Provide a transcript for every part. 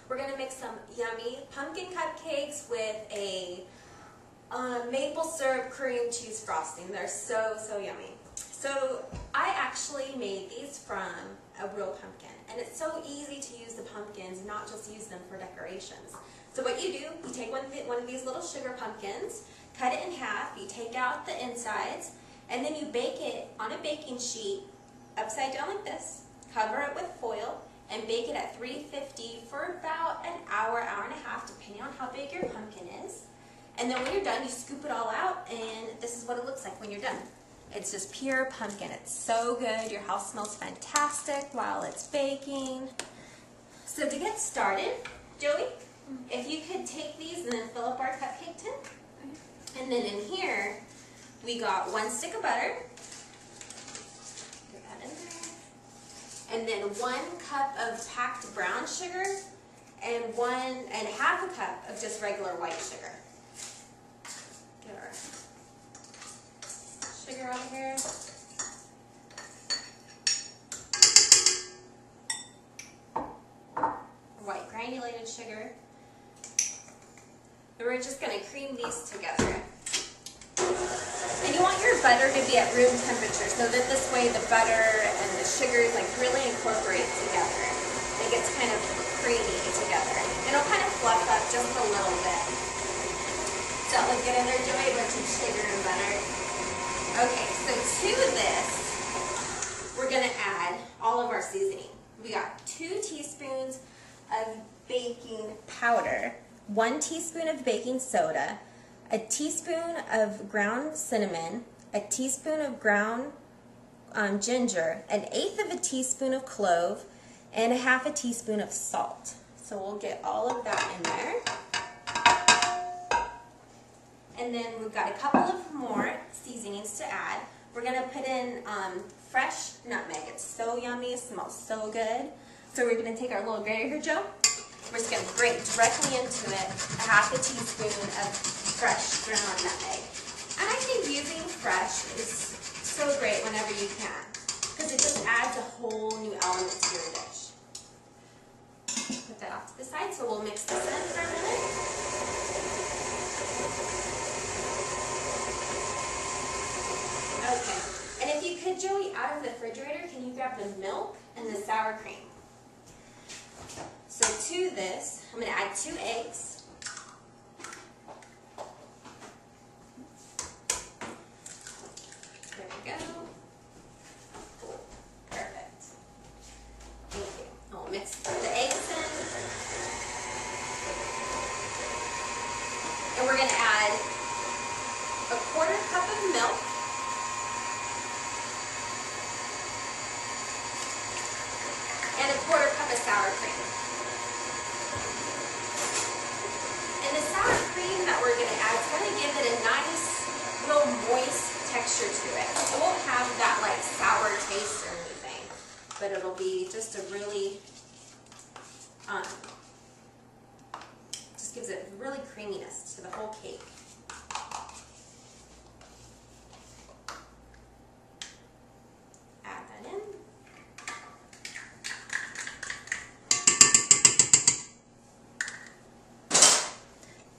We're going to make some yummy pumpkin cupcakes with a maple syrup cream cheese frosting. They're so, so yummy. So I actually made these from a real pumpkin, and it's so easy to use the pumpkins, not just use them for decorations. So what you do, you take one of these little sugar pumpkins, cut it in half, you take out the insides, and then you bake it on a baking sheet upside down like this, cover it with foil, and bake it at 350 for about an hour, hour and a half, depending on how big your pumpkin is. And then when you're done, you scoop it all out, and this is what it looks like when you're done. It's just pure pumpkin. It's so good. Your house smells fantastic while it's baking. So to get started, Joey, if you could take these and then fill up our cupcake tin. And then in here, we got 1 stick of butter. Put that in there. And then 1 cup of packed brown sugar and 1.5 cup of just regular white sugar. Get our sugar on here. White granulated sugar. And we're just going to cream these together. And you want your butter to be at room temperature so that this way the butter and the sugars like really incorporate together. It gets kind of creamy together. And it'll kind of fluff up just a little bit. Does that look good in there, Joey? A bunch of sugar and butter. Okay, so to this, we're going to add all of our seasoning. We got 2 teaspoons of baking powder, 1 teaspoon of baking soda, a teaspoon of ground cinnamon, a teaspoon of ground ginger, 1/8 of a teaspoon of clove, and 1/2 teaspoon of salt. So we'll get all of that in there. And then we've got a couple of more seasonings to add. We're going to put in fresh nutmeg. It's so yummy. It smells so good. So we're going to take our little grater here, Joe. We're just going to grate directly into it 1/2 teaspoon of fresh ground nutmeg. And I think using fresh is so great whenever you can, because it just adds a whole new element to your dish. Put that off to the side, so we'll mix this in for a minute. Okay, and if you could, Joey, out of the refrigerator, can you grab the milk and the sour cream? So to this, I'm going to add 2 eggs. There we go. Perfect. Thank you. I'll mix the eggs in. And we're going to add 1/4 cup of milk. And 1/4 cup of sour cream. And the sour cream that we're going to add is going to give it a nice, real moist texture to it. It won't have that like sour taste or anything, but it'll be just a really, just gives it really creaminess to the whole cake. Add that in.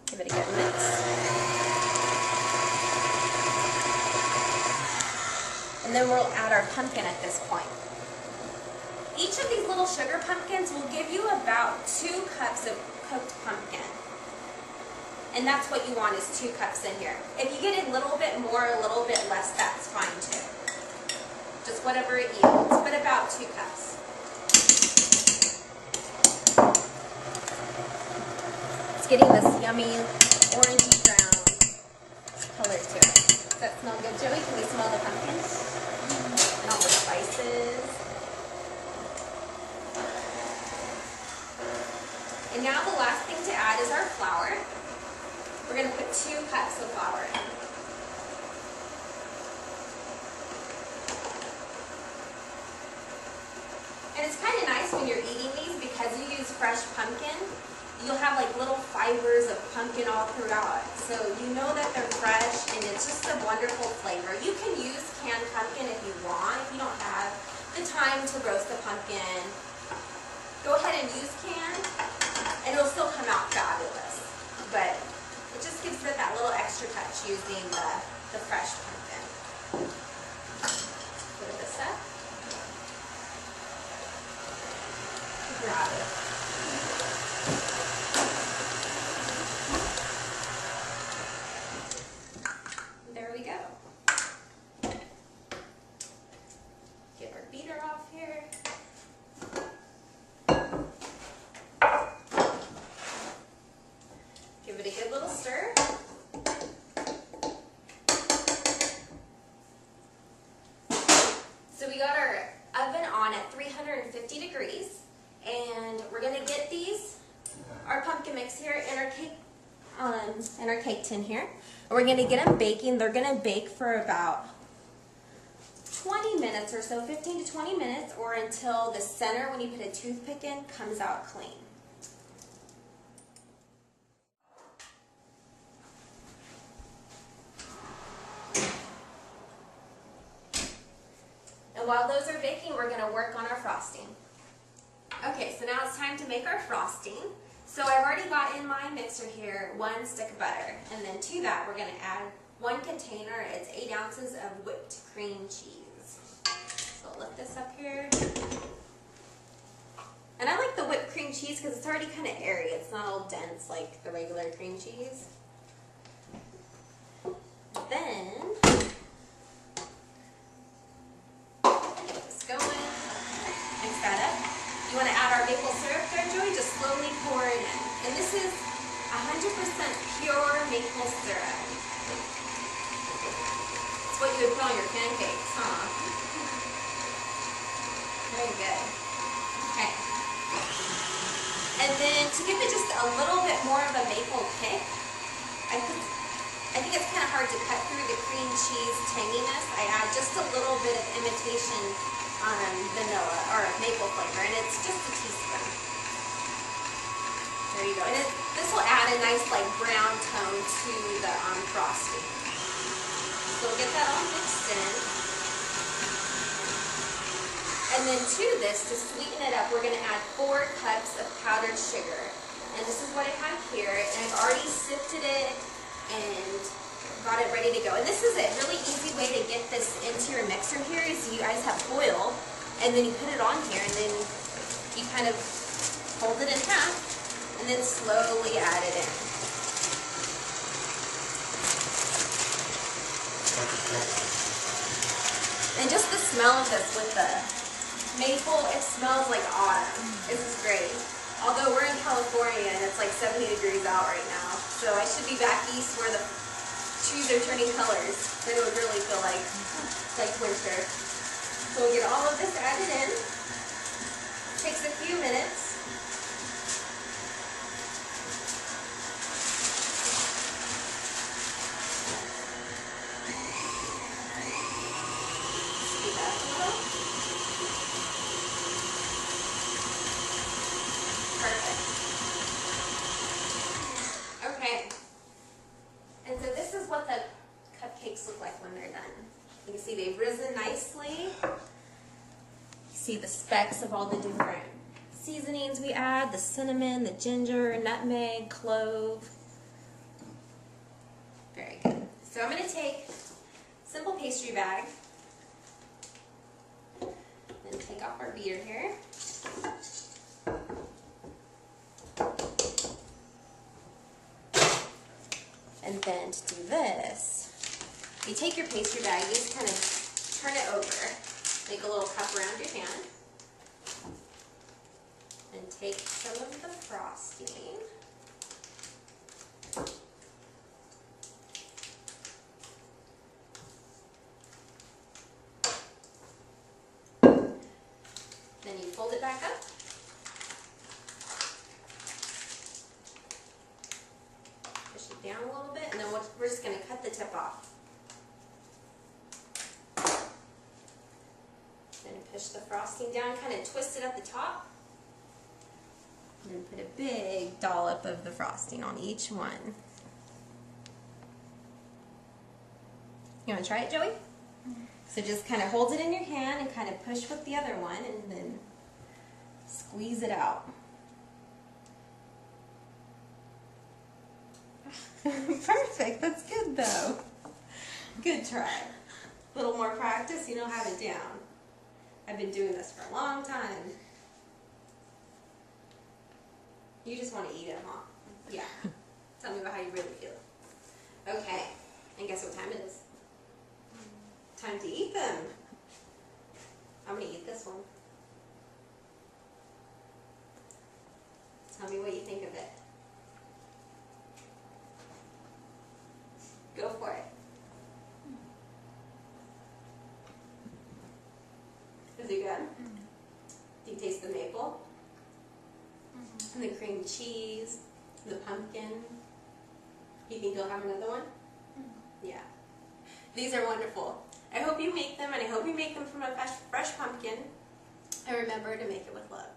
Give it a good mix. And then we'll add our pumpkin at this point. Each of these little sugar pumpkins will give you about 2 cups of cooked pumpkin. And that's what you want, is 2 cups in here. If you get a little bit more, a little bit less, that's fine too. Just whatever it yields, but about 2 cups. It's getting this yummy orangey brown color to it. Does that smell good, Joey? Can we smell the pumpkins? And all the spices. And now the last thing to add is our flour. We're going to put 2 cups of flour in. And it's kind of nice when you're eating these, because you use fresh pumpkin. You'll have like little fibers of pumpkin all throughout. So you know that they're fresh, and it's just a wonderful flavor. You can use canned pumpkin if you want. If you don't have the time to roast the pumpkin, go ahead and use canned. it'll still come out fabulous. But it just gives it that little extra touch using the fresh pumpkin. Put this up. Grab it. There we go. Get our beater off here. Give it a good little stir. So we got our oven on at 350 degrees, and we're gonna get our pumpkin mix here in our cake tin here. And we're gonna get them baking. They're gonna bake for about 20 minutes or so, 15 to 20 minutes, or until the center, when you put a toothpick in, comes out clean. And while those are baking, we're going to work on our frosting. Okay, so now it's time to make our frosting. So I've already got in my mixer here 1 stick of butter, and then to that we're going to add 1 container. It's 8 ounces of whipped cream cheese. So I'll lift this up here. And I like the whipped cream cheese because it's already kind of airy. It's not all dense like the regular cream cheese. Then get this going. Mix that up. You want to add our maple syrup there, Joey? Just slowly pour it in. And this is 100% pure maple syrup. It's what you would put on your pancakes, huh? Very good. Okay. And then to give it just a little bit more of a maple kick, I think it's kind of hard to cut through the cream cheese tanginess. I add just a little bit of imitation vanilla or maple flavor, and it's just a teaspoon. There you go. And this will add a nice like brown tone to the frosting. So we'll get that all mixed in. And then to this, to sweeten it up, we're going to add 4 cups of powdered sugar. And this is what I have here, and I've already sifted it and got it ready to go. And this is a really easy way to get this into your mixer here is you guys have foil, and then you put it on here, and then you kind of hold it in half, and then slowly add it in. And just the smell of this with the maple, it smells like autumn. This is great. Although we're in California and it's like 70 degrees out right now, so I should be back east where the trees are turning colors. Then it would really feel like winter. So we'll get all of this added in. Takes a few minutes. Speed up a little. Perfect. Okay. And so this is what the cupcakes look like when they're done. You can see they've risen nicely. You see the specks of all the different seasonings we add, the cinnamon, the ginger, nutmeg, clove. Very good. So I'm going to take a simple pastry bag and take off our beater here. And then to do this, you take your pastry bag, you just kind of turn it over, make a little cup around your hand, and take some of the frosting. Then you fold it back up. Push it down a little bit, and then we're just going to cut the tip off. Then push the frosting down, kind of twist it at the top. And then put a big dollop of the frosting on each one. You want to try it, Joey? So just kind of hold it in your hand and kind of push with the other one, and then squeeze it out. Perfect. That's good, though. Good try. A little more practice, you don't have it down. I've been doing this for a long time. You just want to eat it, huh? Yeah. Tell me about how you really feel. Okay. And guess what time it is? Time to eat them. I'm going to eat this one. Tell me what you think of it. Go for it. Is it good? Do you taste the maple? And the cream cheese? The pumpkin? You think you'll have another one? Yeah. These are wonderful. I hope you make them, and I hope you make them from a fresh pumpkin. And remember to make it with love.